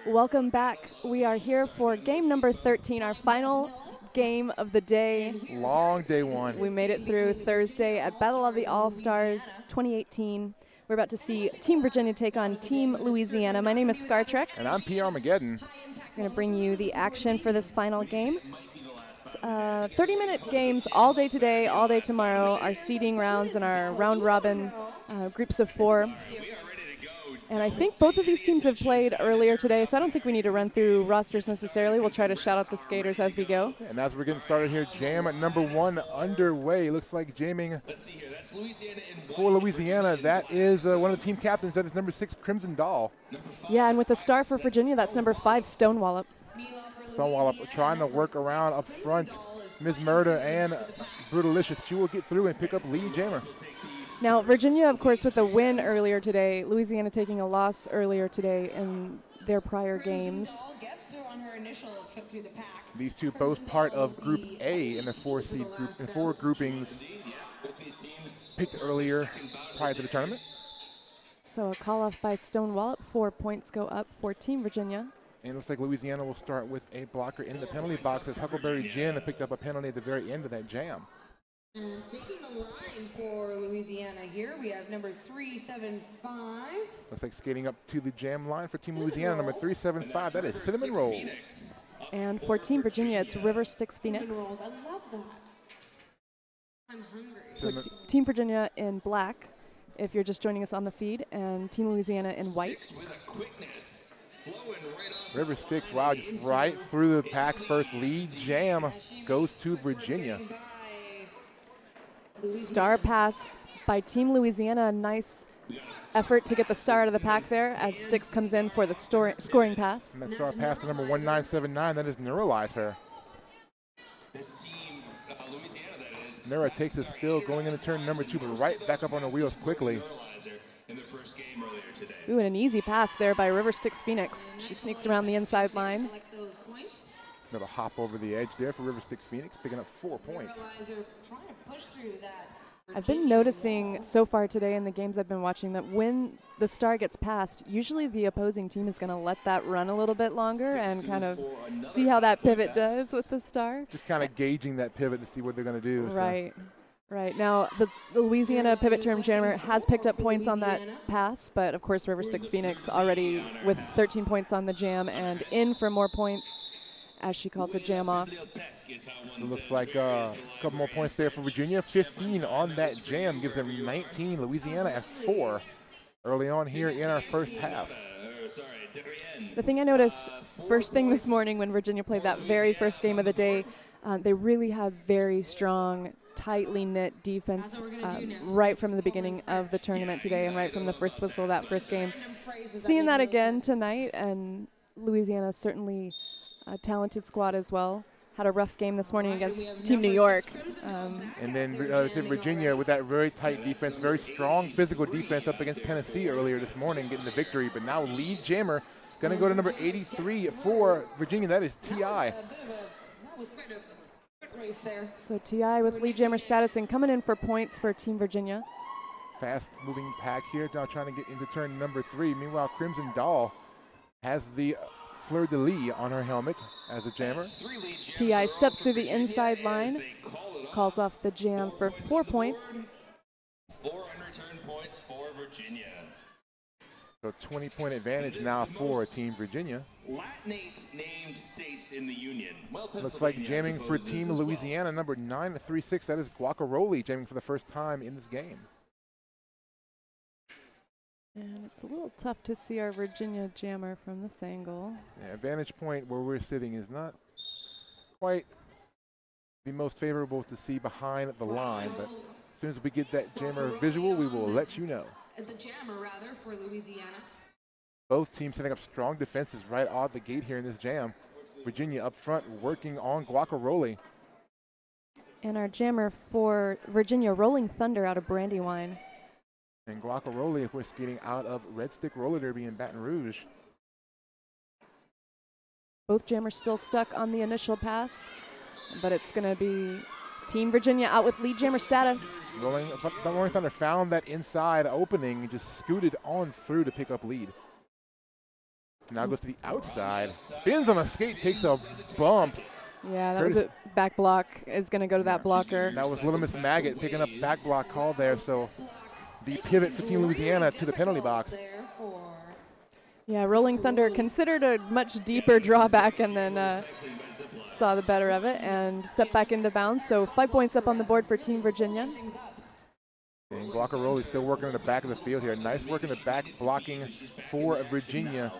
Welcome back. We are here for game number 13, our final game of the day. Long day one. We made it through Thursday at Battle of the All-Stars 2018. We're about to see Team Virginia take on Team Louisiana. My name is Scar Trek. And I'm P. Armageddon. We're going to bring you the action for this final game. It's 30-minute games all day today, all day tomorrow. Our seeding rounds and our round-robin groups of 4. And I think both of these teams have played earlier today, so I don't think we need to run through rosters necessarily. We'll try to shout out the skaters as we go. And as we're getting started here, jam at number 1 underway. Looks like jamming for Louisiana. That is one of the team captains. That is number 6, Crimson Doll. Yeah, and with the star for Virginia, that's number 5, Stonewallop. Stonewallop trying to work around up front. Ms. Murda and Brutalicious. She will get through and pick up lead jammer. Now, Virginia, of course, with a win earlier today. Louisiana taking a loss earlier today in their prior games. These two both part of Group A in the 4-seed group, in 4 groupings picked earlier prior to the tournament. So a call off by Stonewallop. 4 points go up for Team Virginia. And it looks like Louisiana will start with a blocker in the penalty box as Huckleberry Gin picked up a penalty at the very end of that jam. And taking the line for Louisiana here, we have number 375. Looks like skating up to the jam line for Team Louisiana, number 375. That is Cinnamon Rolls. And for Team Virginia, it's River Styx Phoenix. I love that. I'm hungry. So Team Virginia in black, if you're just joining us on the feed, and Team Louisiana in white. River Styx, wow, just right through the pack first. Lead jam goes to Virginia. Star pass by Team Louisiana. Nice effort to get the star out of the pack there as Styx comes in for the scoring pass. And that star pass to number 1979, that is Neuralize her. Neura takes a spill going into turn number 2, but right back up on the wheels quickly. Ooh, and an easy pass there by River Styx Phoenix. She sneaks around the inside line. Another hop over the edge there for River Styx Phoenix, picking up 4 points. I've been noticing so far today in the games I've been watching that when the star gets passed, usually the opposing team is going to let that run a little bit longer and kind of see how that pivot does with the star. Just kind of gauging that pivot to see what they're going to do. Right. So. Right. Now, the Louisiana pivot term jammer has picked up points on that pass, but of course River Styx Phoenix already with 13 points on the jam and in for more points as she calls the jam off. It looks like a couple more points there for Virginia. 15 on that jam gives them 19. Louisiana at 4 early on here in our first half. The thing I noticed first thing this morning when Virginia played that very first game of the day, they really have very strong, tightly knit defense right from the beginning of the tournament today and right from the first whistle of that first game. Seeing that again tonight, and Louisiana certainly a talented squad as well. Had a rough game this morning against Team New York. And then Virginia with that very tight defense, very strong physical defense up against Tennessee earlier this morning, getting the victory. But now lead jammer going to go to number 83 for Virginia. That is T.I. So T.I. with lead jammer status and coming in for points for Team Virginia. Fast moving pack here, now trying to get into turn number 3. Meanwhile, Crimson Doll has the fleur-de-lis on her helmet as a jammer. T.I. steps through the inside line, calls off the jam for 4 points. 4 unreturned points for Virginia. So 20-point advantage now for Team Virginia. Latinate named states in the Union. Well, looks like jamming for Team Louisiana, number 936. That is Guacaroli jamming for the first time in this game. And it's a little tough to see our Virginia jammer from this angle. Yeah, vantage point where we're sitting is not quite the most favorable to see behind the line, but as soon as we get that jammer visual, we will let you know. The jammer, rather, for Louisiana. Both teams setting up strong defenses right out the gate here in this jam. Virginia up front working on Guacaroli. And our jammer for Virginia, Rolling Thunder out of Brandywine. And Guacaroli, of course, skating out of Red Stick Roller Derby in Baton Rouge. Both jammers still stuck on the initial pass, but it's going to be Team Virginia out with lead jammer status. Rolling Thunder found that inside opening and just scooted on through to pick up lead. Now goes to the outside. Spins on a skate, takes a bump. Yeah, that was a back block. Is going to go to that blocker. That was Little Miss Maggot picking up back block call there. So the pivot for Team Louisiana to the penalty box. Yeah, Rolling Thunder considered a much deeper drawback and then saw the better of it and stepped back into bounds. So 5 points up on the board for Team Virginia. And Guacaroli still working in the back of the field here. Nice work in the back blocking for Virginia.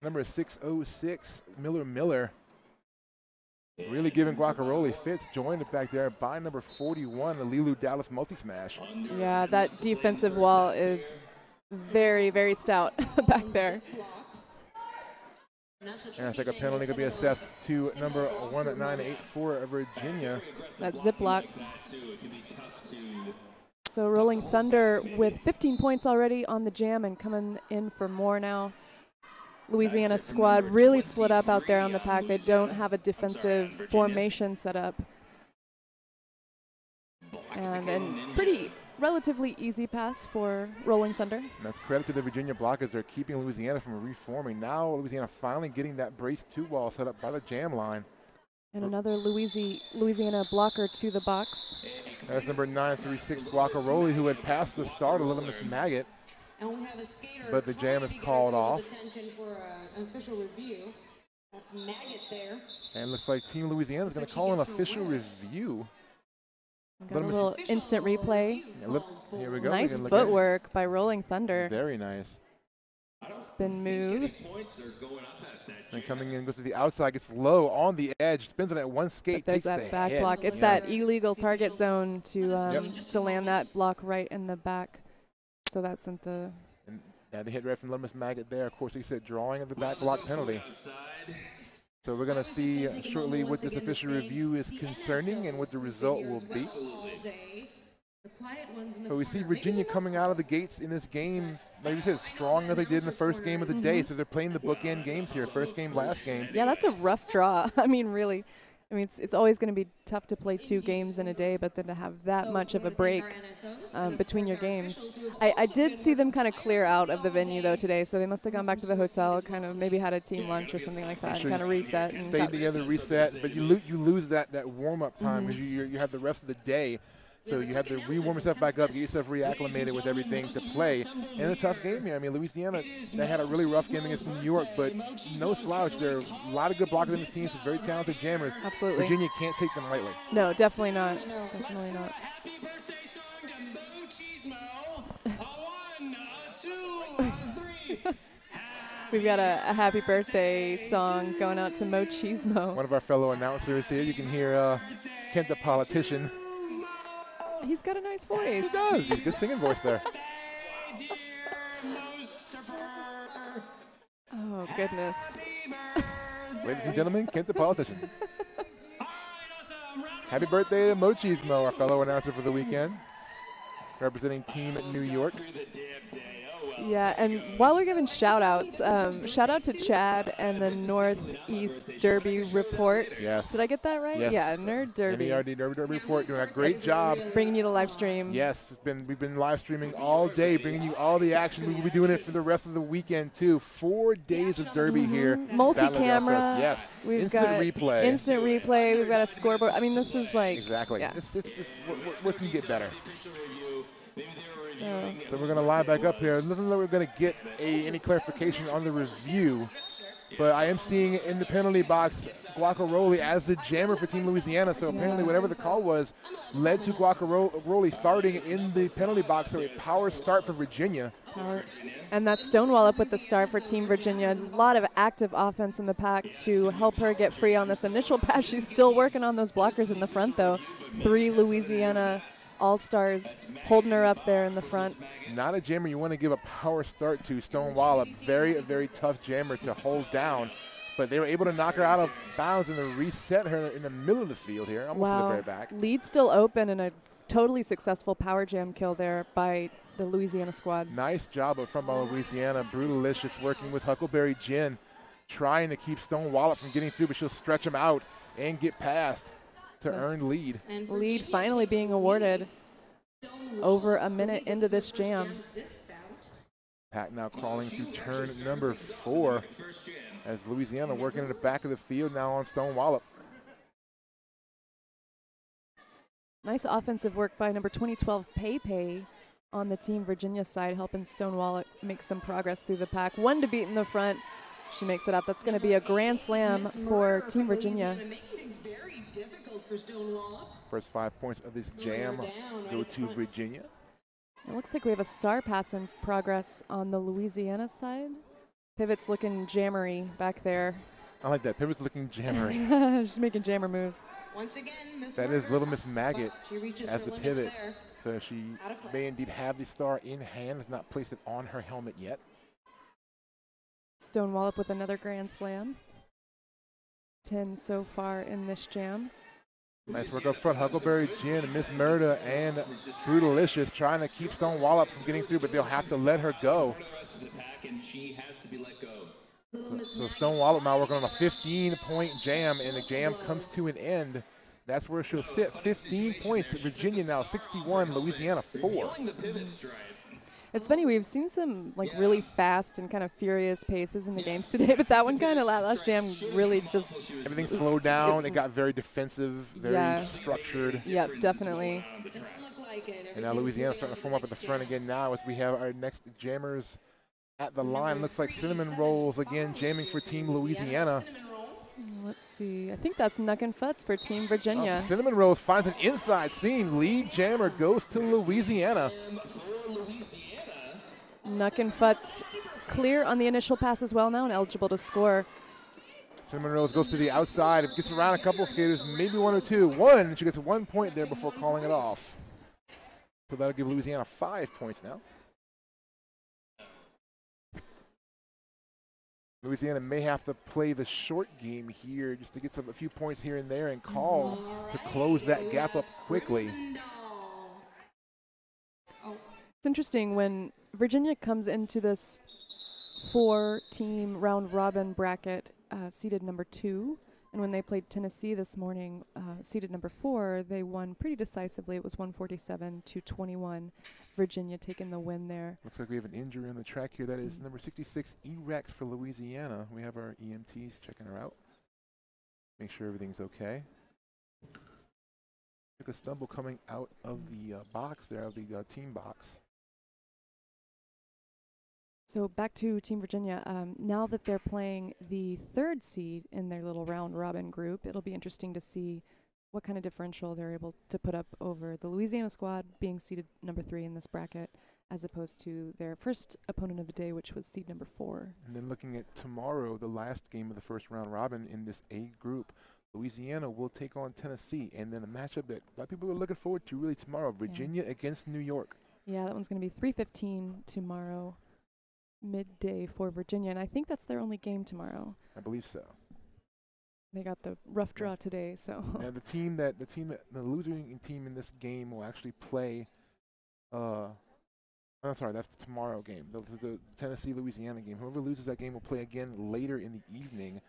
Number 606, Miller. Really giving Guacaroli fits. Joined it back there by number 41, the Lilu Dallas multi-smash. Yeah, that defensive wall is very, very stout back there. And I think a penalty could be assessed to number 1984 of Virginia. That zip block. So Rolling Thunder with 15 points already on the jam and coming in for more now. Louisiana squad really split up out there on the pack. They don't have a defensive formation set up. And pretty relatively easy pass for Rolling Thunder. And that's credit to the Virginia blockers. They're keeping Louisiana from reforming. Now Louisiana finally getting that brace 2 wall set up by the jam line. And another Louisiana blocker to the box. That's number 936 Guacaroli, who had passed the start of Little Miss Maggot. And we have a skater, but the jam is called off. Attention for an official review. That's Maggot there. And looks like Team Louisiana is going to call an official review. Got a little instant replay. Yeah, here we go. Nice footwork by Rolling Thunder. Very nice. Spin move. And coming in, goes to the outside, gets low on the edge, spins on that one skate. But there's that back block. It's that illegal target zone to land that block right in the back. So that sent the. And, yeah, the hit right from Little Miss Maggot there. Of course, he said drawing of the back block penalty. So we're going to see shortly what this official review is concerning and what the result will be. But we see Virginia coming out of the gates in this game, like we said, strong as they did in the first game of the day. So they're playing the bookend games here, first game, last game. Yeah, that's a rough draw. I mean, really. I mean, it's always going to be tough to play 2 games in a day, but then to have that much of a break between your games. I did see them kind of clear out of the venue, though, today, so they must have gone back to the hotel, kind of maybe had a team lunch or something like that, and kind of reset. And stayed together, reset, but you lose that warm-up time because you have the rest of the day. So you have to re-warm yourself back up, get yourself reacclimated with everything to play. And a tough game here. I mean, Louisiana, they had a really rough game against New York, but no slouch. There are a lot of good blockers in this team, some very talented jammers. Absolutely. Virginia can't take them lightly. No, definitely not. Definitely not. We've got a happy birthday song going out to Mo Chismo. One of our fellow announcers here. You can hear Kent the politician. He's got a nice voice. He does. He's a good singing voice there. Oh, goodness. Ladies and gentlemen, Kent the politician. Happy birthday to Mo Chismo, our fellow announcer for the weekend, representing Team New York. Yeah, and while we're giving shout-outs, shout out to Chad and the Northeast Derby Report. Yes. Did I get that right? Yes. Yeah, Nerd Derby. NERD Derby Report doing a great job. Bringing you the live stream. Yes, we've been live streaming all day, bringing you all the action. We will be doing it for the rest of the weekend, too. 4 days of Derby here. Multi-camera. Yes. We've instant got replay. Instant replay. We've got a scoreboard. I mean, this is like. Exactly. Yeah. What can get better? So we're going to line back up here. Nothing that we're going to get any clarification on the review, but I am seeing in the penalty box Guacaroli as the jammer for Team Louisiana. So apparently whatever the call was led to Guacaroli starting in the penalty box. So a power start for Virginia. And that Stonewall up with the start for Team Virginia. A lot of active offense in the pack to help her get free on this initial pass. She's still working on those blockers in the front, though. 3 Louisiana All-Stars holding her up there in the front. Not a jammer you want to give a power start to. Stonewall, a very tough jammer to hold down. But they were able to knock her out of bounds and to reset her in the middle of the field here, almost to the very back. Lead still open and a totally successful power jam kill there by the Louisiana squad. Nice job up front by Louisiana. Brutalicious working with Huckleberry Gin, trying to keep Stonewall from getting through, but she'll stretch him out and get past to earn lead. Lead finally being awarded over a minute into this jam. Pack now crawling through turn number 4 as Louisiana working in the back of the field now on Stone Wallop. Nice offensive work by number 2012 Pei on the Team Virginia side, helping Stone Wallop make some progress through the pack. 1 to beat in the front. She makes it up. That's going to be a grand slam for Team Virginia. First 5 points of this jam go to Virginia. It looks like we have a star pass in progress on the Louisiana side. Pivot's looking jammery back there. I like that. Pivot's looking jammery. She's making jammer moves. Once again, that is Little Miss Maggot as the pivot. There. So she may indeed have the star in hand, has not placed it on her helmet yet. Stone Wallop with another grand slam. 10 so far in this jam. Nice work up front. Huckleberry Gin, Miss Murda, and Brutalicious trying to keep Stone Wallop from getting through, but they'll have to let her go. So Stone Wallop now working on a 15-point jam, and the jam comes to an end. That's where she'll sit. 15 points. Virginia now 61, Louisiana 4. It's funny, we've seen some really fast and kind of furious paces in the games today, but that one kind of last jam really just... Everything slowed down. It got very defensive, very structured. Yep, definitely. And now Louisiana's starting to form up at the front again now as we have our next jammers at the line. Looks like Cinnamon Rolls again jamming for Team Louisiana. Let's see. I think that's Nuck and Futz for Team Virginia. Cinnamon Rolls finds an inside seam. Lead jammer goes to Louisiana. Nuck and Futz clear on the initial pass as well now and eligible to score. Cinnamon Rolls goes to the outside. It gets around a couple of skaters, maybe 1 or 2. 1, she gets 1 point there before calling it off. So that'll give Louisiana 5 points now. Louisiana may have to play the short game here just to get a few points here and there and call to close that gap up quickly. It's interesting when Virginia comes into this 4-team round robin bracket seeded number 2, and when they played Tennessee this morning, seeded number 4, they won pretty decisively. It was 147-21. Virginia taking the win there. Looks like we have an injury on the track here. That is number 66, E-Rex for Louisiana. We have our EMTs checking her out. Make sure everything's okay. Took a stumble coming out of the box there, of the team box. So back to Team Virginia. Now that they're playing the 3rd seed in their little round robin group, it'll be interesting to see what kind of differential they're able to put up over the Louisiana squad being seeded number 3 in this bracket, as opposed to their first opponent of the day, which was seed number 4. And then looking at tomorrow, the last game of the first round robin in this A group, Louisiana will take on Tennessee, and then a matchup that a lot of people are looking forward to really tomorrow, Virginia against New York. Yeah, that one's going to be 3:15 tomorrow. Midday for Virginia, and I think that's their only game tomorrow. I believe so. They got the rough draw today, so. And the losing team in this game will actually play. I'm sorry, that's the tomorrow game. The Tennessee-Louisiana game. Whoever loses that game will play again later in the evening,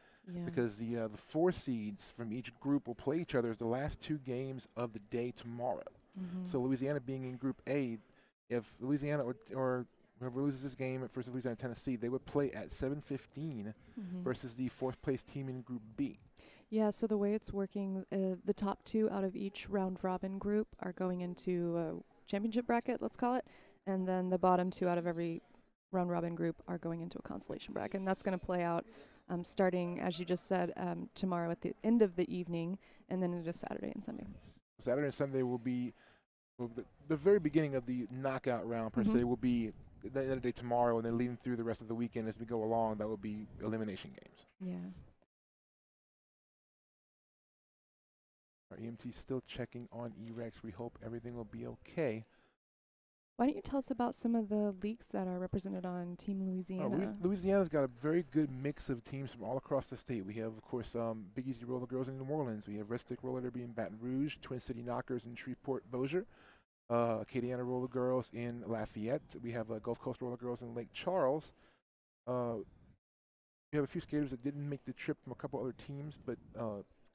because the 4 seeds from each group will play each other as the last 2 games of the day tomorrow. So Louisiana being in Group A, if Louisiana or whoever loses this game at first Louisiana Tennessee, they would play at 7:15 versus the 4th place team in Group B. Yeah, so the way it's working, the top 2 out of each round robin group are going into a championship bracket, let's call it, and then the bottom 2 out of every round robin group are going into a consolation bracket, and that's going to play out starting, as you just said, tomorrow at the end of the evening, and then into Saturday and Sunday. Saturday and Sunday will be the very beginning of the knockout round per se will be the end of the day tomorrow, and then leading through the rest of the weekend as we go along. That will be elimination games. Yeah. Our EMT still checking on E-Rex. We hope everything will be okay. Why don't you tell us about some of the leagues that are represented on Team Louisiana? Louisiana's got a very good mix of teams from all across the state. We have, of course, Big Easy Roller Girls in New Orleans. We have Red Stick Roller Derby in Baton Rouge, Twin City Knockers in Shreveport, Bossier. Acadiana Roller Girls in Lafayette. We have Gulf Coast Roller Girls in Lake Charles. We have a few skaters that didn't make the trip from a couple other teams, but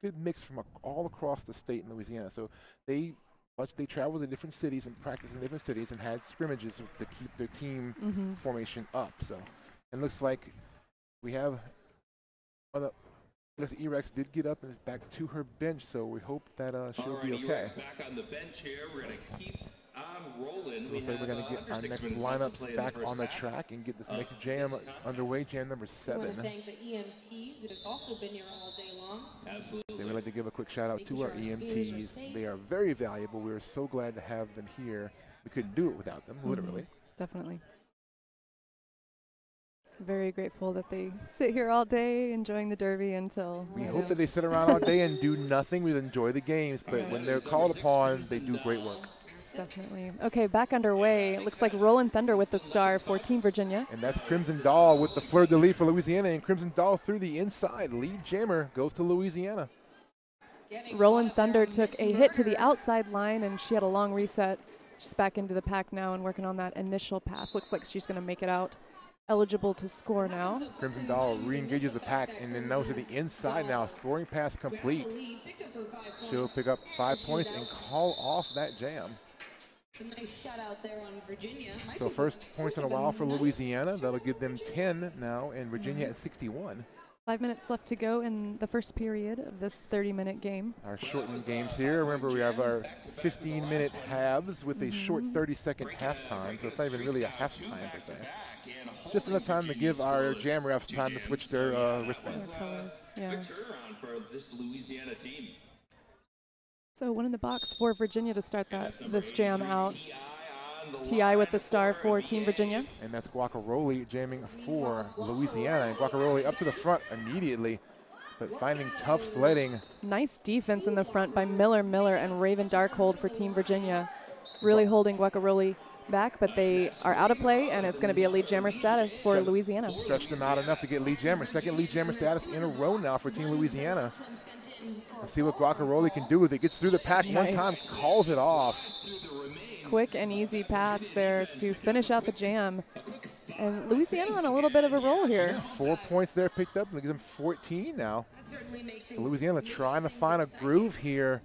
good mix from all across the state in Louisiana. So they But they traveled to different cities and practiced in different cities and had scrimmages to keep their team formation up. So it looks like we have E-Rex did get up and is back to her bench, so we hope that she'll be okay. E-Rex back on the bench here. We're going to keep on rolling. Looks like we're going to get our next lineups back on the track and get this next jam underway, jam number 7. I want to thank the EMTs who have also been here all day long. Absolutely. So we'd like to give a quick shout out to our EMTs. They are very valuable. We are so glad to have them here. We couldn't do it without them, literally. Definitely. Very grateful that they sit here all day enjoying the Derby until. We hope that they sit around all day and do nothing. We enjoy the games, but when they're called upon, they do great work. Definitely. Okay, back underway. It looks like Rollin' Thunder with the star for Team Virginia. And that's Crimson Doll with the fleur-de-lis for Louisiana. And Crimson Doll through the inside. Lead jammer goes to Louisiana. Rollin' Thunder took a hit to the outside line, and she had a long reset. She's back into the pack now and working on that initial pass. Looks like she's going to make it out. Eligible to score now. Crimson Doll re-engages the pack and then goes to the inside now. Scoring pass complete. She'll pick up 5 points and call off that jam. A nice shutout there on Virginia. So first points in a while for Louisiana. That'll give them 10 now, and Virginia at 61. 5 minutes left to go in the first period of this 30-minute game. Our shortened games here. Remember, we have our 15-minute halves with a short 30-second halftime, so it's not even really a halftime per se. Just enough time to give our jam refs time to switch their wristbands. Yeah. Quick turnaround for this Louisiana team. So one in the box for Virginia to start this jam out. T.I. with the star for Team Virginia. And that's Guacaroli jamming for Louisiana. And Guacaroli up to the front immediately, but finding tough sledding. Nice defense in the front by Miller and Raven Darkhold for Team Virginia. Really holding Guacaroli back, but they are out of play, and it's going to be a lead jammer status for Louisiana. Stretched them out enough to get lead jammer. Second lead jammer status in a row now for Team Louisiana. Let's see what Guacaroli can do. If it gets through the pack one time, calls it off. Quick and easy pass there to finish out the jam. And Louisiana on a little bit of a roll here. Yeah, 4 points there picked up. They give them 14 now. So Louisiana trying to find a groove here.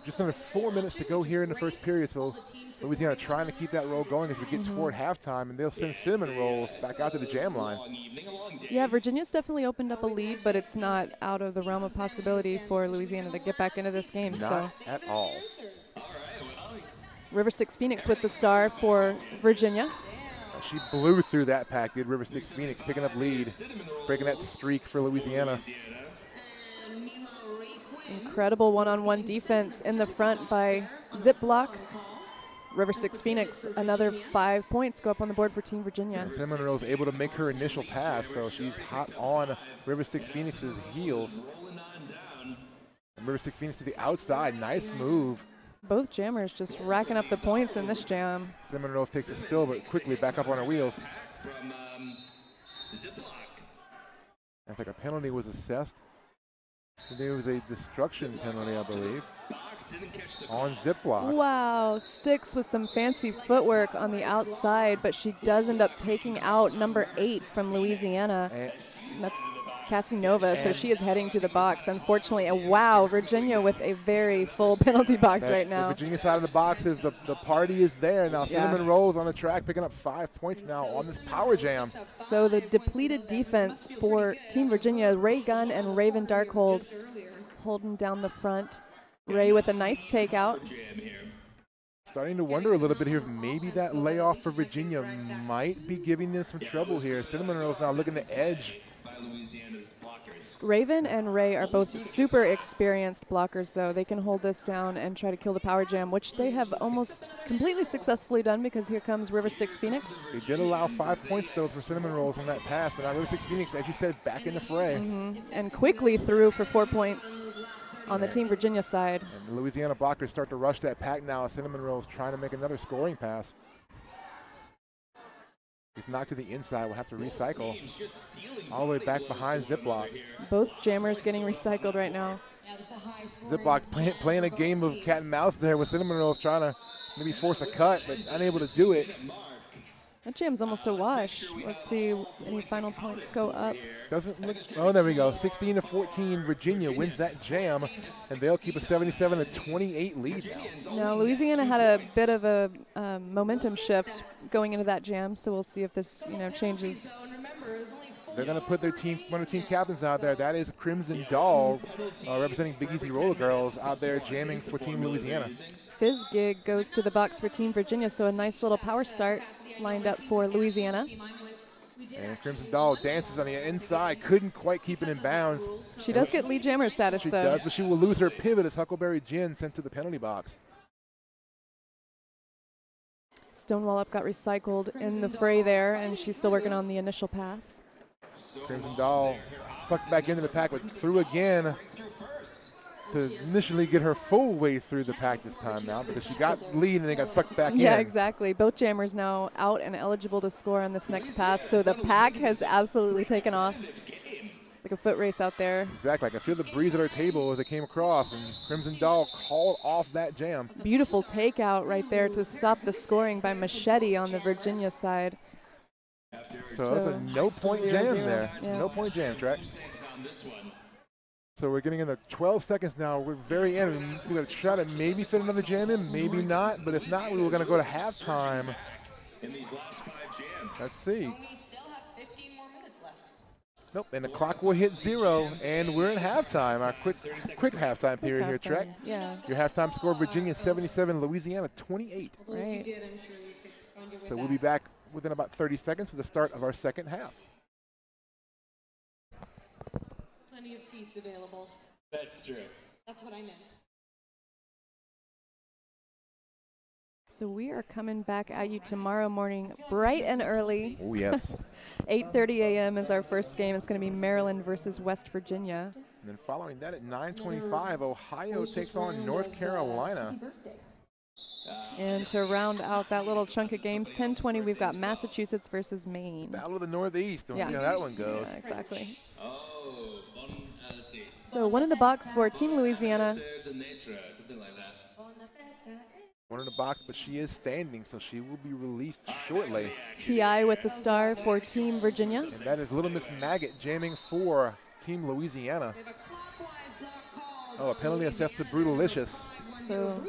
Just under 4 minutes to go here in the first period. So Louisiana trying to keep that roll going as we get toward halftime, and they'll send cinnamon rolls back out to the jam line. Yeah, Virginia's definitely opened up a lead, but it's not out of the realm of possibility for Louisiana to get back into this game. Not at all. River Styx Phoenix with the star for Virginia. She blew through that pack, did River Styx Phoenix, picking up lead, breaking that streak for Louisiana. Incredible one-on-one defense in the front by Zip Block. River Styx Phoenix, another 5 points go up on the board for Team Virginia. And Cinnamon Rose able to make her initial pass, so she's hot on River Styx Phoenix's heels. And River Styx Phoenix to the outside, nice move. Both jammers just racking up the points in this jam. Cinnamon Rose takes a spill, but quickly back up on her wheels. I think a penalty was assessed. Today was a destruction penalty, I believe, on Ziplock. Wow, Styx with some fancy footwork on the outside, but she does end up taking out number 8 from Louisiana. And that's Casanova, so she is heading to the box, unfortunately. And wow, Virginia with a very full penalty box right now. The Virginia side of the box is the party is there. Now Cinnamon Rolls on the track, picking up 5 points now on this power jam. So the depleted defense for Team Virginia, Ray Gunn and Raven Darkhold holding down the front. Ray with a nice takeout. Starting to wonder a little bit here if maybe that layoff for Virginia might be giving them some trouble here. Cinnamon Rolls now looking to edge. Raven and Ray are both super experienced blockers, though. They can hold this down and try to kill the power jam, which they have almost completely successfully done, because here comes River Styx Phoenix. They did allow 5 points, though, for Cinnamon Rolls on that pass, but now River Styx Phoenix, as you said, back in the fray. And quickly through for 4 points on the Team Virginia side. And the Louisiana blockers start to rush that pack now. Cinnamon Rolls trying to make another scoring pass. He's knocked to the inside. We'll have to recycle all the way back behind Ziplock. Both jammers getting recycled right now. Ziplock playing a game of cat and mouse there with Cinnamon Rolls trying to maybe force a cut, but unable to do it. That jam's almost a wash. Let's see any final points go up. Doesn't look, oh, there we go. 16-14, Virginia wins that jam, and they'll keep a 77-28 lead now. Now, Louisiana had a bit of a momentum shift going into that jam, so we'll see if this, changes. They're going to put their team, one of the team captains out there. That is Crimson Doll, representing Big Easy Roller Girls, out there jamming for Team Louisiana. Fizz Gig goes to the box for Team Virginia, so a nice little power start lined up for Louisiana. And Crimson Doll dances on the inside, couldn't quite keep it in bounds. She does get lead jammer status, she though. She does, but she will lose her pivot as Huckleberry Gin sent to the penalty box. Stonewall Up got recycled in the fray there, and she's still working on the initial pass. Crimson Doll sucked back into the pack, but through again to initially get her full way through the pack this time now, because she got lead and then got sucked back in. Yeah, exactly. Both jammers now out and eligible to score on this next pass, so the pack has absolutely taken off. It's like a foot race out there. Exactly. I can feel the breeze at our table as it came across, and Crimson Doll called off that jam. Beautiful takeout right there to stop the scoring by Machete on the Virginia side. So that's a no-point jam there. Yeah. No-point jam track. So we're getting in the 12 seconds now. We're very end. We're going to try to maybe fit another jam in, maybe not. But if not, we were going to go to halftime. Let's see. We still have 15 more minutes left. Nope, and the clock will hit 0, and we're in halftime. Our quick halftime period here, Trek. Yeah. Your halftime score: Virginia 77, Louisiana 28. Right. So we'll be back within about 30 seconds for the start of our second half. Plenty of seats available. That's true. That's what I meant. So we are coming back at you tomorrow morning bright and early. Oh, yes. 8:30 a.m. is our first game. It's going to be Maryland versus West Virginia. And then following that at 9:25, Ohio takes on North Carolina. And to round out that little chunk of games, 10:20, we've got Massachusetts versus Maine. Battle of the Northeast. We'll see how that one goes. Yeah, exactly. Oh, let's see. So one in the box for Team Louisiana. Something like that. One in the box, but she is standing, so she will be released shortly. T.I. with the star for Team Virginia. And that is Little Miss Maggot jamming for Team Louisiana. Oh, a penalty assessed to Brutalicious. So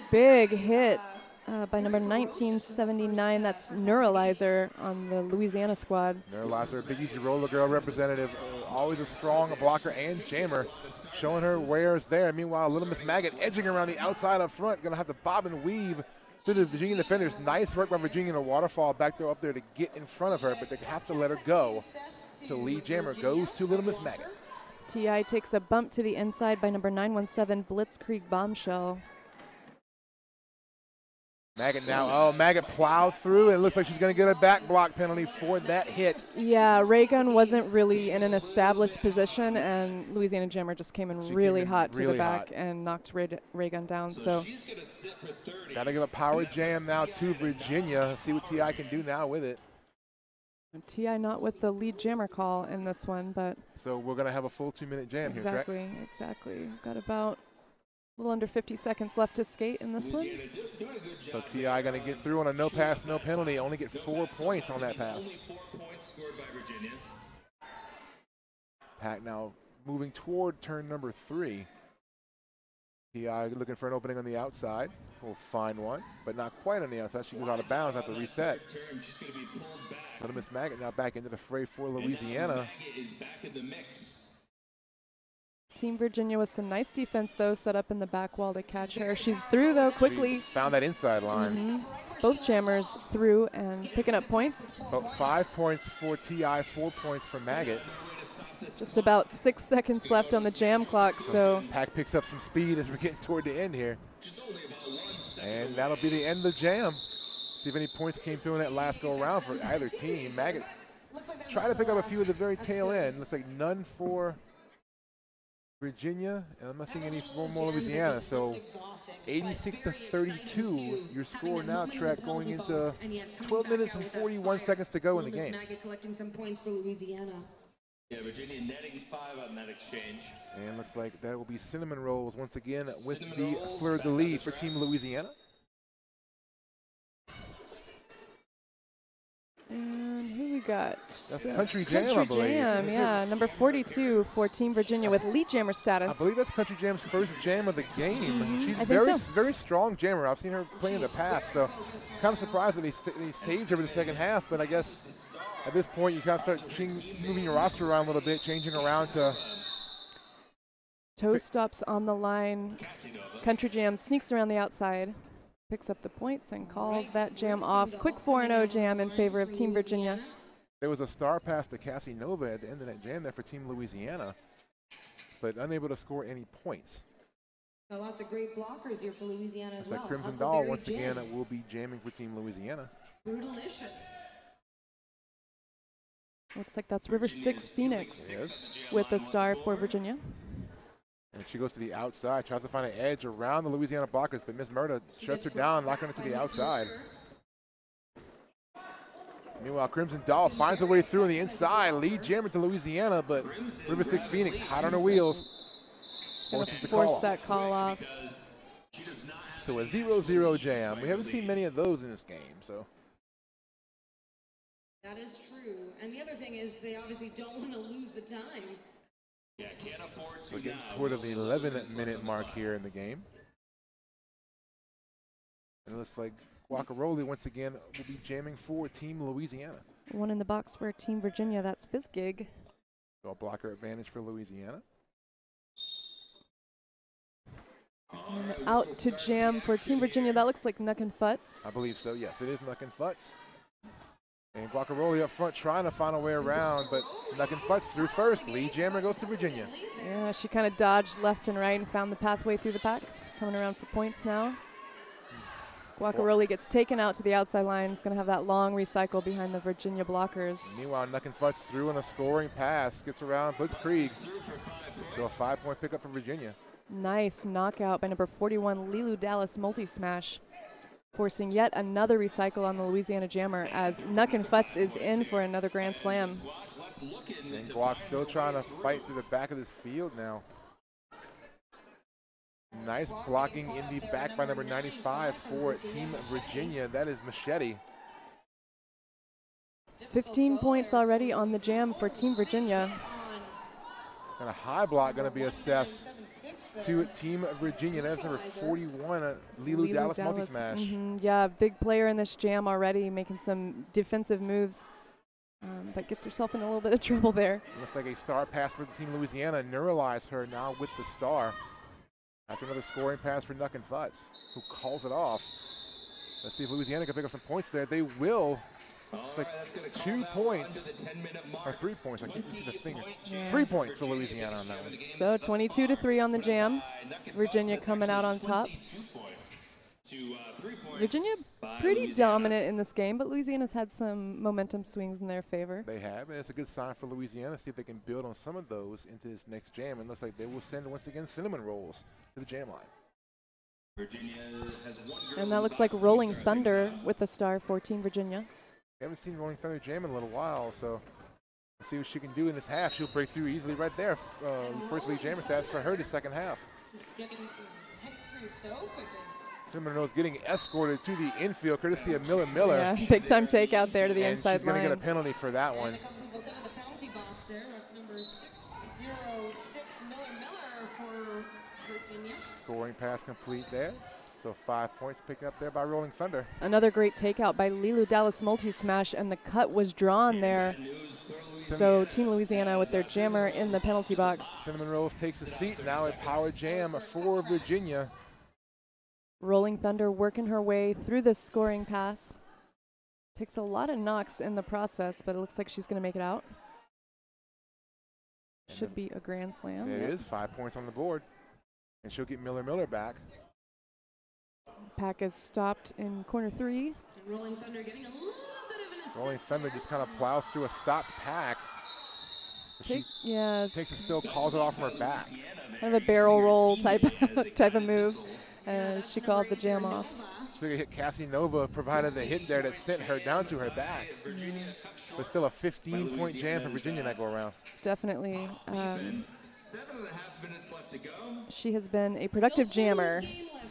big hit by number 1979. That's Neuralizer on the Louisiana squad. Neuralizer, Big Easy Roller Girl representative, always a strong blocker and jammer, showing her wares there. Meanwhile, Little Miss Maggot edging around the outside up front, gonna have to bob and weave through the Virginia defenders. Nice work by Virginia in a waterfall back there up there to get in front of her, but they have to let her go. So lead jammer goes to Little Miss Maggot. T.I. takes a bump to the inside by number 917 Blitzkrieg Bombshell. Maggot now, Maggot plowed through, and it looks like she's going to get a back block penalty for that hit. Yeah, Raygun wasn't really in an established position, and Louisiana Jammer just came in really hot to the back and knocked Raygun down. So she's going to sit for 30. Got to give a power jam now to Virginia. See what T.I. can do now with it. T.I. not with the lead jammer call in this one, but. So we're going to have a full 2-minute jam here, Trek. Exactly. Got about a little under 50 seconds left to skate in this one. So T.I. going to get through on a no pass, no penalty. Only get 4 points on that pass. Only 4 points scored by Virginia. Pack now moving toward turn number 3. T.I. looking for an opening on the outside. Will find one, but not quite on the outside. She goes out of bounds after reset. Little Miss Maggot now back into the fray for Louisiana. Team Virginia with some nice defense, though, set up in the back wall to catch her. She's through, though, quickly. She found that inside line. Both jammers through and picking up points. About 5 points for T.I., 4 points for Maggot. Just about 6 seconds left on the jam clock, so. Pack picks up some speed as we're getting toward the end here. And that'll be the end of the jam. See if any points came through in that last go around for either team. Maggot try to pick up a few at the very tail end. Looks like none for Virginia, and I'm not seeing any for more Louisiana. So 86-32, your score now, Trek, going into 12 minutes and 41 seconds to go in the game. Collecting some points for Louisiana. Yeah, Virginia netting 5 on that exchange. And looks like that will be cinnamon rolls once again with the fleur de lis for Team Louisiana. And who we got? That's Country Jam, I believe. Jam, yeah. Number 42 for Team Virginia with lead jammer status. I believe that's Country Jam's first jam of the game. She's very strong jammer. I've seen her play in the past, so kind of surprised that they saved her for the second half, but I guess at this point you kind of start moving your roster around a little bit, changing around to... Toe stops on the line. Country Jam sneaks around the outside, picks up the points, and calls that jam off. Quick 4-0 jam in favor of Team Virginia. There was a star pass to Cassie Nova at the end of that jam there for Team Louisiana, but unable to score any points. Now lots of great blockers here for Louisiana as well. Like Crimson Doll once again will be jamming for Team Louisiana. Brutalicious. Looks like that's River Styx Phoenix with the star for Virginia. And she goes to the outside, tries to find an edge around the Louisiana blockers, but Miss Murda shuts her down, knocking her to the outside. Meanwhile, Crimson Doll finds her way through on the inside, lead jammer to Louisiana, but River Styx Phoenix hot on her wheels. Forces the call. Force that call off. So a 0-0 jam. We haven't seen many of those in this game, so. That is true. And the other thing is they obviously don't want to lose the time. Yeah, can't afford to. We're getting toward the 11-minute mark here in the game. And it looks like Guacaroli once again will be jamming for Team Louisiana. One in the box for Team Virginia, that's Fizzgig. So a blocker advantage for Louisiana. And out to jam for Team Virginia, that looks like Nuck and Futz. I believe so, yes, it is Nuck and Futz. And Guacaroli up front trying to find a way around, but Nuck and Futz through first. Lead jammer goes to Virginia. Yeah, she kind of dodged left and right and found the pathway through the pack. Coming around for points now. Guacaroli gets taken out to the outside line. He's going to have that long recycle behind the Virginia blockers. Meanwhile, Nuck and Futz through on a scoring pass. Gets around Blitzkrieg. So a 5-point pickup for Virginia. Nice knockout by number 41, Lilu Dallas multi-smash. Forcing yet another recycle on the Louisiana jammer as Nuck and Futz is in for another grand slam. And Guac still trying to fight through the back of this field now. Nice blocking in the back by number 95 for Team Virginia. That is Machete. 15 points already on the jam for Team Virginia. And a high block going to be assessed to Team Virginia. That's number 41, Lilu Dallas multi-smash. Yeah, big player in this jam already, making some defensive moves, but gets herself in a little bit of trouble there. Looks like a star pass for Team Louisiana. Neuralize her now with the star. After another scoring pass for Nuck and Futz, who calls it off. Let's see if Louisiana can pick up some points there. They will. Like 2 points, or 3 points. I keep using the finger. Yeah. 3 points for Louisiana on that one. So 22-3 on the jam. Virginia coming out on top. Virginia pretty dominant in this game, but Louisiana's had some momentum swings in their favor. They have, and it's a good sign for Louisiana. See if they can build on some of those into this next jam. And looks like they will send once again cinnamon rolls to the jam line. Virginia has and that looks like Rolling Thunder with the star for Team Virginia. We haven't seen Rolling Thunder jam in a little while, so let's see what she can do in this half. She'll break through easily right there. First lead jammer stats for her the second half. Just getting through so quickly. Cinnamon Rolls getting escorted to the infield courtesy of Miller. Yeah, big time takeout there to the inside line. She's going to get a penalty for that one. And a couple people into the penalty box there. That's number 606, Miller for Virginia. Scoring pass complete there. So 5 points picked up there by Rolling Thunder. Another great takeout by Lilu Dallas multi-smash, and the cut was drawn there. So Team Louisiana with their jammer in the penalty box. Cinnamon Rolls takes a seat now at power jam for Virginia. Rolling Thunder working her way through this scoring pass. Takes a lot of knocks in the process, but it looks like she's going to make it out. Should be a grand slam. It is 5 points on the board. And she'll get Miller back. Pack is stopped in corner 3. And Rolling Thunder getting a little bit of an assist. Rolling Thunder just kind of plows through a stopped pack. Yes. Takes a spill, calls it off from her back. Kind of a barrel roll type of move. She called the jam off. So hit Cassie Nova provided the hit there that sent her down to her back. But still a 15-point jam for Virginia that go around. Definitely. 7.5 minutes left to go. She has been a productive jammer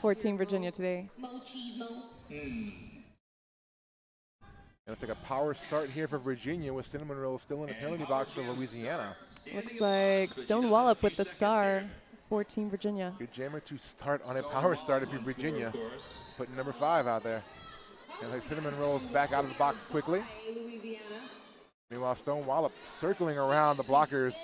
for Team Virginia today. And it's like a power start here for Virginia with Cinnamon Rolls still in the penalty box for Louisiana. Looks like Stone Wallop with the star for Team Virginia. Good jammer to start on a power start if you're Virginia. Putting number 5 out there. And like Cinnamon Rolls back out of the box quickly. Meanwhile, Stone Wallop circling around the blockers.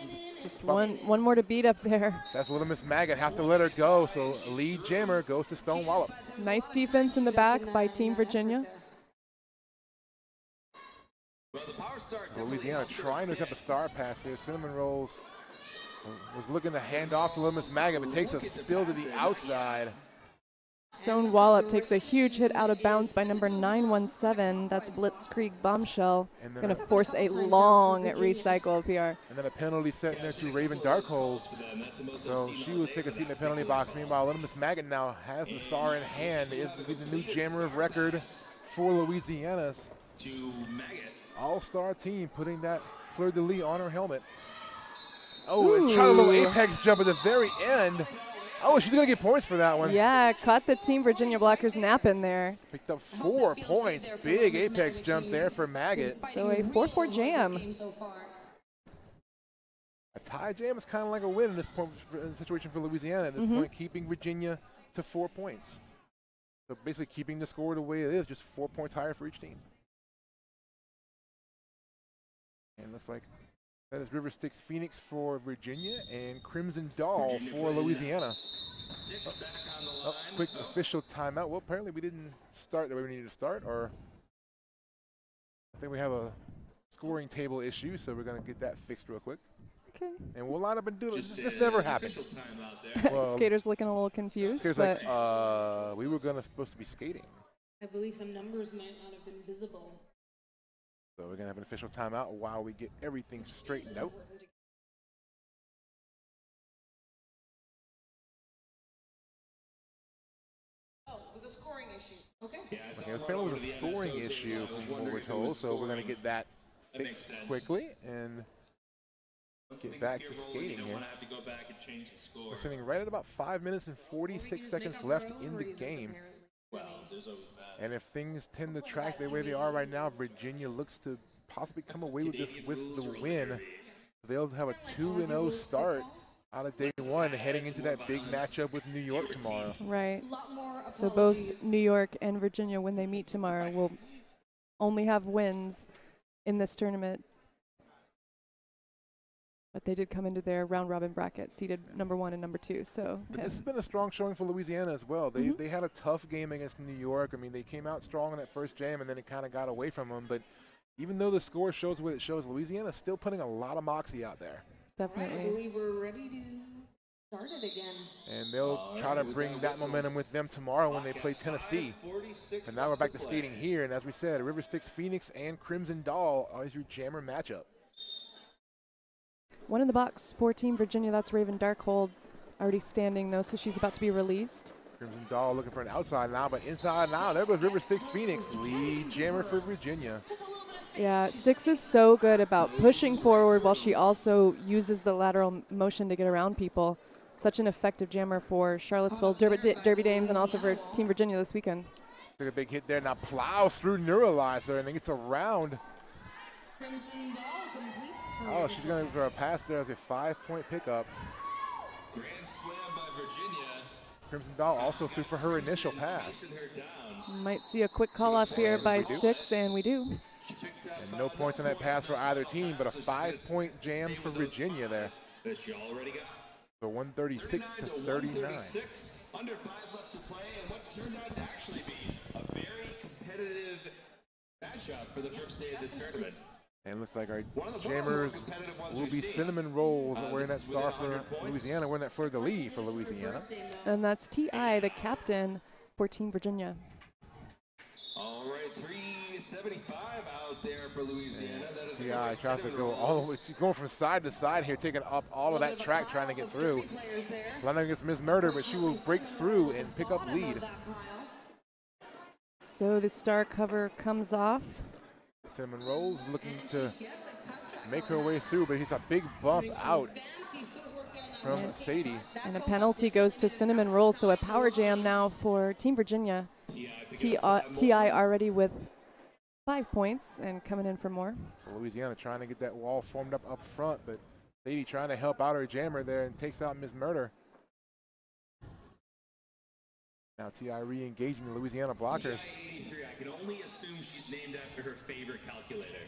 Just one more to beat up there. That's Little Miss Maggot, has to let her go, so lead jammer goes to Stone Wallop. Nice defense in the back by Team Virginia. Louisiana trying to attempt a star pass here. Cinnamon Rolls was looking to hand off to Little Miss Maggot, but takes a spill to the outside. Stone Wallop takes a huge hit out of bounds by number 917. That's Blitzkrieg Bombshell. Going to force a long recycle PR. And then a penalty set in there to Raven Darkhold. So she will take a seat in the penalty box. Meanwhile, Little Miss Maggot now has the star in hand. Is the new jammer of record for Louisiana's all-star team, putting that fleur-de-lis on her helmet. Oh, and tried a little apex jump at the very end. Oh, she's going to get points for that one. Yeah, caught the Team Virginia blockers napping there. Picked up 4 points. Big apex jump there for Maggot. So a 4-4 jam. A tie jam is kind of like a win in this situation for Louisiana at this point, keeping Virginia to 4 points. So basically keeping the score the way it is, just 4 points higher for each team. And looks like that is River Styx Phoenix for Virginia and Crimson Doll for Louisiana. Quick official timeout. Well, apparently we didn't start the way we needed to start, or I think we have a scoring table issue, so we're going to get that fixed real quick. Okay. And we'll line up and do it. This never happened. Well, Skater's looking a little confused. Skater's like, we were supposed to be skating. I believe some numbers might not have been visible. So we're going to have an official timeout while we get everything straightened out. Oh, it was a scoring issue. Okay. Okay, apparently it was a scoring issue from what we're told, so we're going to get that fixed quickly and get back to skating here. We're sitting right at about 5 minutes and 46 seconds left in the game. Well, there's always that. And if things tend to track the way they are right now, Virginia looks to possibly come away with this with the win. They'll have a 2-0 start out of day 1, heading into that big matchup with New York tomorrow. Right. So both New York and Virginia, when they meet tomorrow, will only have wins in this tournament. But they did come into their round-robin bracket, seeded number 1 and number 2. So but this has been a strong showing for Louisiana as well. They had a tough game against New York. I mean, they came out strong in that first jam, and then it kind of got away from them. But even though the score shows what it shows, Louisiana's still putting a lot of moxie out there. Definitely. Right, I believe we're ready to start it again. And they'll try to bring that momentum with them tomorrow when they play Tennessee. But now we're back to skating here, and as we said, River Styx Phoenix and Crimson Doll are your jammer matchup. 1 in the box for Team Virginia. That's Raven Darkhold, already standing though, so she's about to be released. Crimson Doll looking for an outside now, but inside now. There goes River Styx Phoenix, lead jammer for Virginia. Yeah, Styx is so good about pushing forward while she also uses the lateral motion to get around people. Such an effective jammer for Charlottesville Derby Dames and also for Team Virginia this weekend. Took a big hit there, now plows through Neuralizer and then gets around. Crimson Doll completes. Oh, she's going to for a pass there as a 5-point pickup. Grand slam by Virginia. Crimson Doll also threw for her initial pass. Might see a quick call off here by Styx, and we do. And no points on that pass for either team, but a 5-point jam for Virginia there. So 136 to 39. Under 5 left to play, and what's turned out to actually be a very competitive matchup for the first day of this tournament. And looks like our jammers will be Cinnamon Rolls wearing that star for Louisiana, wearing that fleur-de-lis for Louisiana. And that's T.I., the captain for Team Virginia. All right, 375 out there for Louisiana. T.I. tries to go all the way, going from side to side here, taking up all of that track, trying to get through. London gets Ms. Murder, but she will break through and pick up lead. So the star cover comes off. Cinnamon Rolls looking to make her way through, but it's a big bump out from Sadie. And a penalty goes to Cinnamon Rolls, so a power jam now for Team Virginia. T.I. already with 5 points and coming in for more. So Louisiana trying to get that wall formed up front, but Sadie trying to help out her jammer there and takes out Ms. Murder. Now T.I. re-engaging the Louisiana blockers. TI-83, I can only assume she's named after her favorite calculator.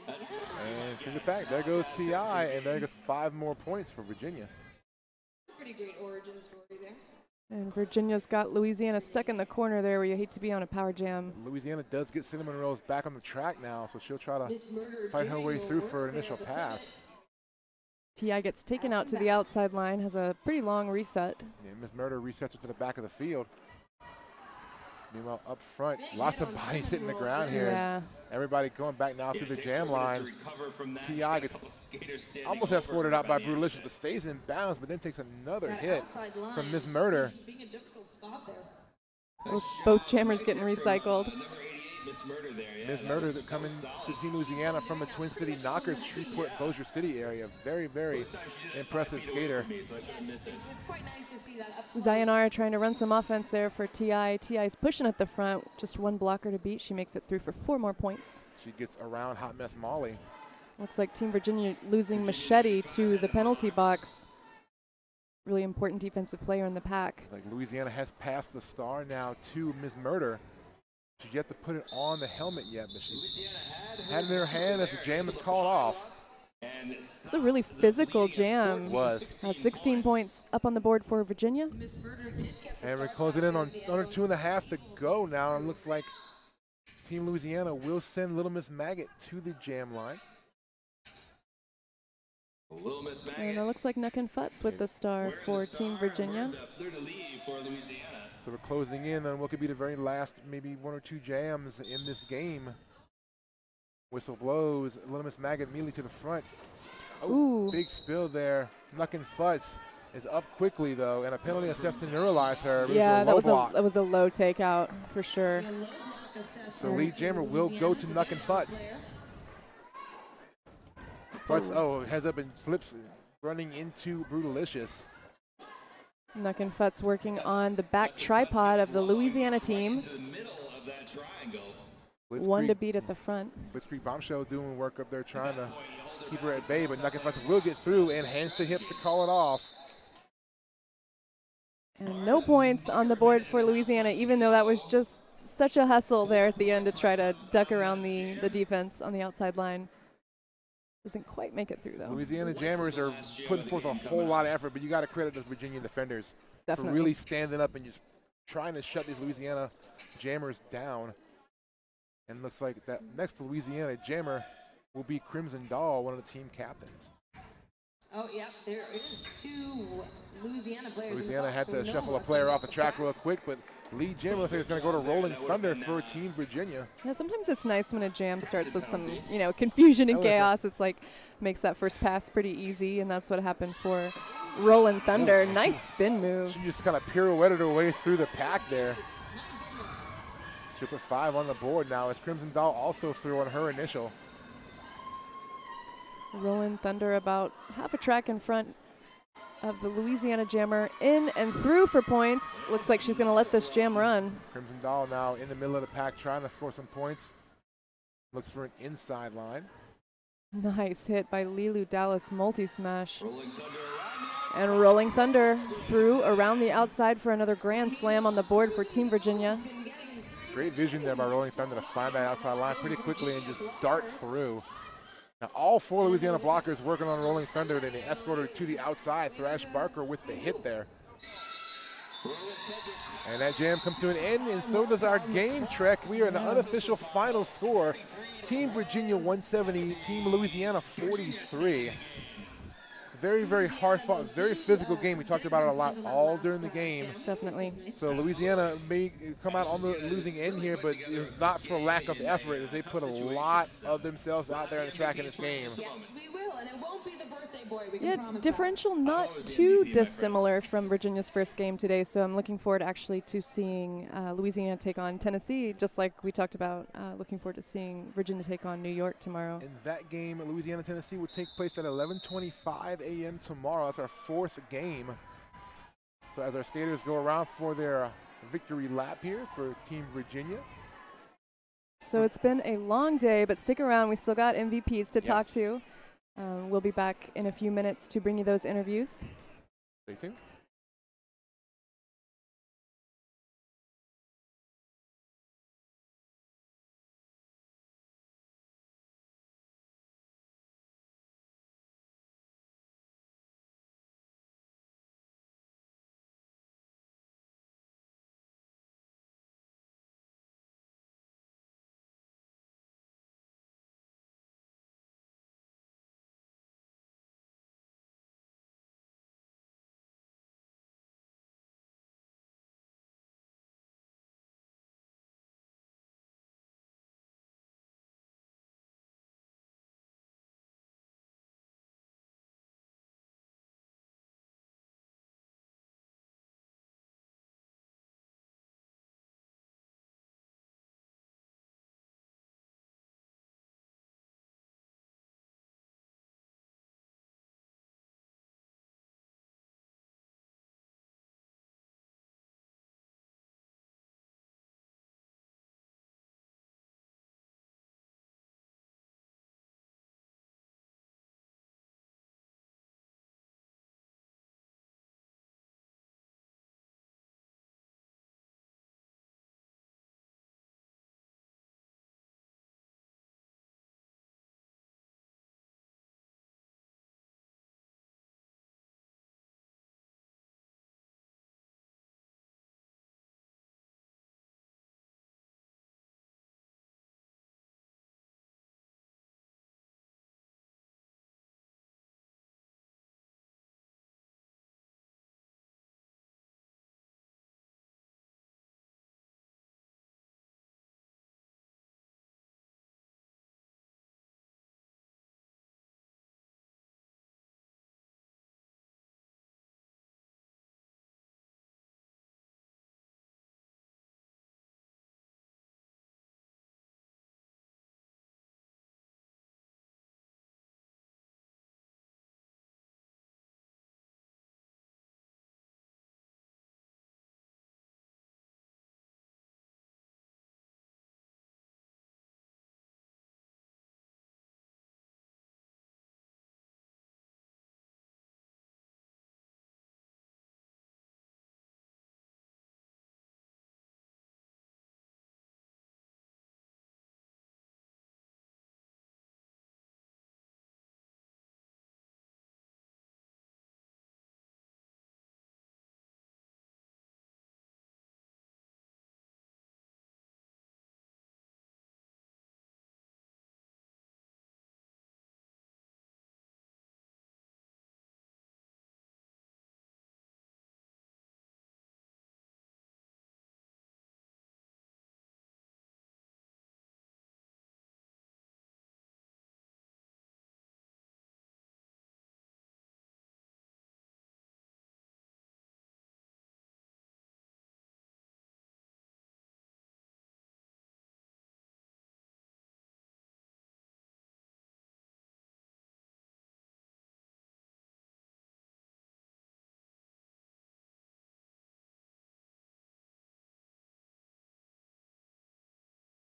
And sends it back. There goes T.I. and there goes 5 more points for Virginia. Pretty great origin story there. And Virginia's got Louisiana stuck in the corner there where you hate to be on a power jam. Louisiana does get Cinnamon Rolls back on the track now, so she'll try to fight her way through for an initial pass. T.I. gets taken out to the outside line, has a pretty long reset. Yeah, Ms. Murder resets her to the back of the field. Meanwhile, up front, lots of bodies hitting the ground here. Yeah. Everybody going back now through the jam line. T.I. gets almost escorted out by Brutalicious, but stays in bounds, but then takes another hit from Ms. Murder. Being a difficult spot there. Both jammers getting recycled. Ms. Murder that coming to Team Louisiana from the Twin City Knockers, Shreveport, Bossier City area. Very, very impressive skater. It's quite nice to see that. Sayonara trying to run some offense there for T.I. T.I.'s pushing at the front, just one blocker to beat. She makes it through for 4 more points. She gets around Hot Mess Molly. Looks like Team Virginia losing Machete to the penalty box. Really important defensive player in the pack. Like Louisiana has passed the star now to Ms. Murder. She's yet to put it on the helmet yet, but she had it in her hand as the jam is called off. It's a really physical jam. It was. 16 points up on the board for Virginia. And we're closing in on under 2.5 to go now. It looks like Team Louisiana will send Little Miss Maggot to the jam line. And it looks like Nuck and Futz with the star for Team Virginia. So we're closing in on what could be the very last maybe 1 or 2 jams in this game. Whistle blows, Little Miss Maggot immediately to the front. Oh, ooh. Big spill there. Nuck and Futz is up quickly though, and a penalty assessed to neuralize her. Yeah, that was a low takeout for sure. So lead jammer will go to Nuck and Futz. Futz, heads up and slips, running into Brutalicious. Nuck and Futz working on the back tripod of the Louisiana team. One to beat at the front. Blitzkrieg Bombshell doing work up there trying to keep her at bay, but Nuck and Futz will get through and hands to hips to call it off. And no points on the board for Louisiana, even though that was just such a hustle there at the end to try to duck around the defense on the outside line. Doesn't quite make it through, though. Louisiana jammers are putting forth a whole lot of effort, but you got to credit those Virginia defenders for really standing up and just trying to shut these Louisiana jammers down. And looks like that next Louisiana jammer will be Crimson Doll, one of the team captains. Oh, yeah, there is 2 Louisiana players. Louisiana had to shuffle a player off the track real quick, but lead jammer looks like it's going to go to Rolling Thunder for Team Virginia. Yeah, sometimes it's nice when a jam starts with some, confusion and chaos. It's like makes that first pass pretty easy, and that's what happened for Rolling Thunder. Nice spin move. She just kind of pirouetted her way through the pack there. She'll put 5 on the board now as Crimson Doll also threw on her initial. Rolling Thunder about half a track in front of the Louisiana jammer, in and through for points. Looks like she's going to let this jam run. Crimson Doll now in the middle of the pack trying to score some points. Looks for an inside line. Nice hit by Lilu Dallas multi-smash. And Rolling Thunder through around the outside for another grand slam on the board for Team Virginia. Great vision there by Rolling Thunder to find that outside line pretty quickly and just dart through. Now all 4 Louisiana blockers working on Rolling Thunder, and they escort her to the outside. Thrash Barker with the hit there. And that jam comes to an end, and so does our game, Trek. We are in the unofficial final score. Team Virginia 170, Team Louisiana 43. Very, very hard fought, very physical game. We talked about it a lot all during the game. Definitely. So Louisiana may come out on the losing end here, but it was not for lack of effort, as they put a lot of themselves out there on the track in this game. Yes, we will, and it won't be the birthday boy. We Yeah, can promise differential not too dissimilar from Virginia's first game today, so I'm looking forward actually to seeing Louisiana take on Tennessee, just like we talked about. Looking forward to seeing Virginia take on New York tomorrow. And that game, Louisiana-Tennessee, will take place at 11:25 a.m. tomorrow. That's our 4th game. So as our skaters go around for their victory lap here for Team Virginia. So it's been a long day, but stick around. We still got MVPs to talk to. We'll be back in a few minutes to bring you those interviews. Stay tuned.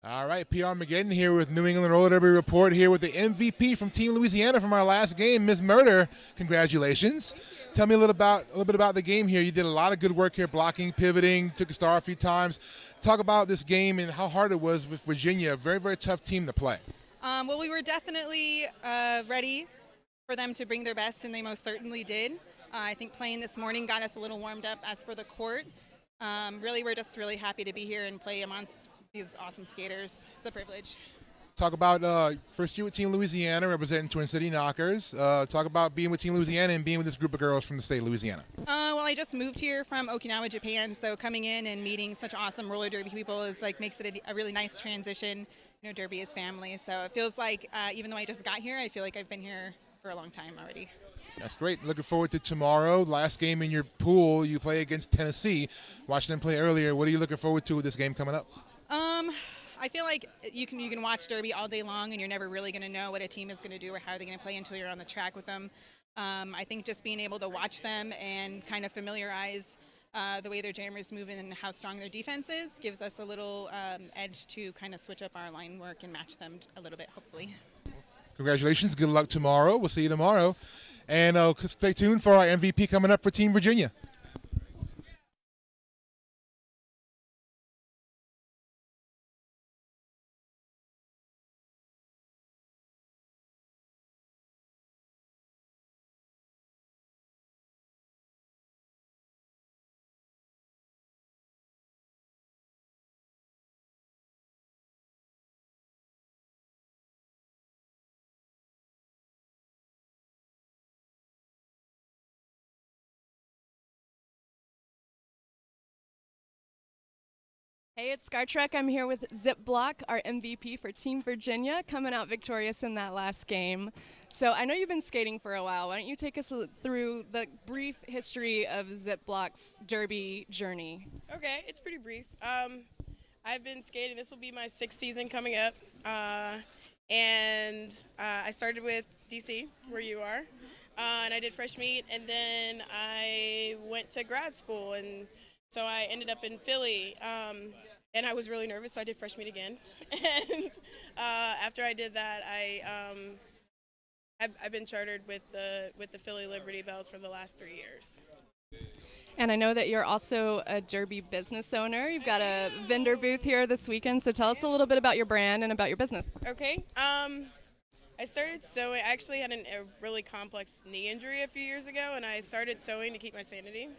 All right, PR Armageddon here with New England Roller Derby Report here with the MVP from Team Louisiana from our last game, Ms. Murder. Congratulations. Tell me a little bit about the game here. You did a lot of good work here, blocking, pivoting, took a star a few times. Talk about this game and how hard it was with Virginia. A very, very tough team to play. Well, we were definitely ready for them to bring their best, and they most certainly did. I think playing this morning got us a little warmed up. As for the court, really, we're just really happy to be here and play amongst these awesome skaters. It's a privilege. Talk about first year with Team Louisiana, representing Twin City Knockers. Talk about being with Team Louisiana and being with this group of girls from the state of Louisiana. Well, I just moved here from Okinawa, Japan, so coming in and meeting such awesome roller derby people is like makes it a really nice transition. You know, derby is family, so it feels like even though I just got here, I feel like I've been here for a long time already. That's great. Looking forward to tomorrow. Last game in your pool, you play against Tennessee. Watched them play earlier. What are you looking forward to with this game coming up? I feel like you can watch derby all day long, and you're never really going to know what a team is going to do or how they're going to play until you're on the track with them. I think just being able to watch them and kind of familiarize the way their jammers move and how strong their defense is gives us a little edge to kind of switch up our line work and match them a little bit, hopefully. Congratulations. Good luck tomorrow. We'll see you tomorrow. And stay tuned for our MVP coming up for Team Virginia. Hey, it's Scar Trek. I'm here with Zip Block, our MVP for Team Virginia, coming out victorious in that last game. So I know you've been skating for a while. Why don't you take us through the brief history of Zip Block's derby journey? Okay, it's pretty brief. I've been skating. This will be my 6th season coming up. And I started with DC, where you are. And I did fresh meet, and then I went to grad school, and so I ended up in Philly, and I was really nervous, so I did fresh meet again. And after I did that, I've been chartered with the Philly Liberty Bells for the last 3 years. And I know that you're also a derby business owner. You've got a vendor booth here this weekend, so tell us a little bit about your brand and about your business. Okay. I started sewing. I actually had a really complex knee injury a few years ago, and I started sewing to keep my sanity.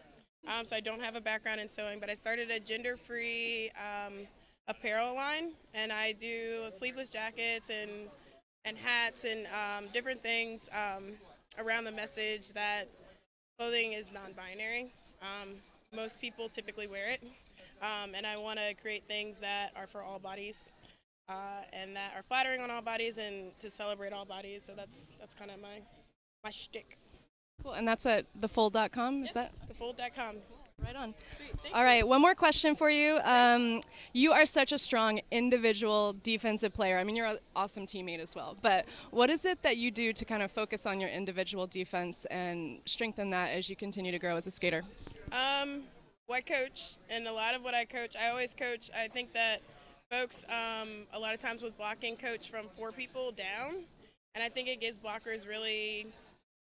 So I don't have a background in sewing, but I started a gender-free apparel line, and I do sleeveless jackets and hats and different things around the message that clothing is non-binary. Most people typically wear it, and I want to create things that are for all bodies and that are flattering on all bodies and to celebrate all bodies. So that's kind of my shtick. Cool, and that's at thefold.com, is that? Thefold.com. Right on. Sweet, All right, one more question for you. You are such a strong individual defensive player. I mean, you're an awesome teammate as well. But what is it that you do to kind of focus on your individual defense and strengthen that as you continue to grow as a skater? Well, I coach, and a lot of what I coach, I always coach. I think that folks, a lot of times with blocking, coach from 4 people down. And I think it gives blockers really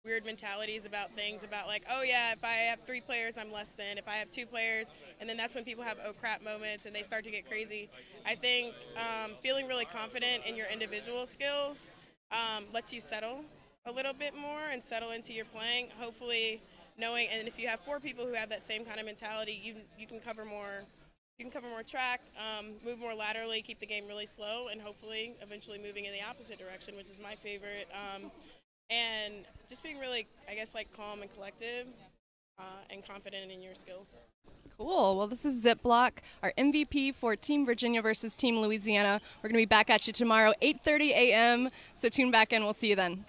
weird mentalities about things, about like, oh yeah, if I have 3 players, I'm less than. If I have 2 players, and then that's when people have oh crap moments and they start to get crazy. I think feeling really confident in your individual skills lets you settle a little bit more and settle into your playing. Hopefully, knowing, and if you have 4 people who have that same kind of mentality, you can cover more. You can cover more track, move more laterally, keep the game really slow, and hopefully eventually moving in the opposite direction, which is my favorite. And just being really, I guess, like calm and collective and confident in your skills. Cool. Well, this is Zip Block, our MVP for Team Virginia versus Team Louisiana. We're going to be back at you tomorrow, 8:30 a.m., so tune back in. We'll see you then.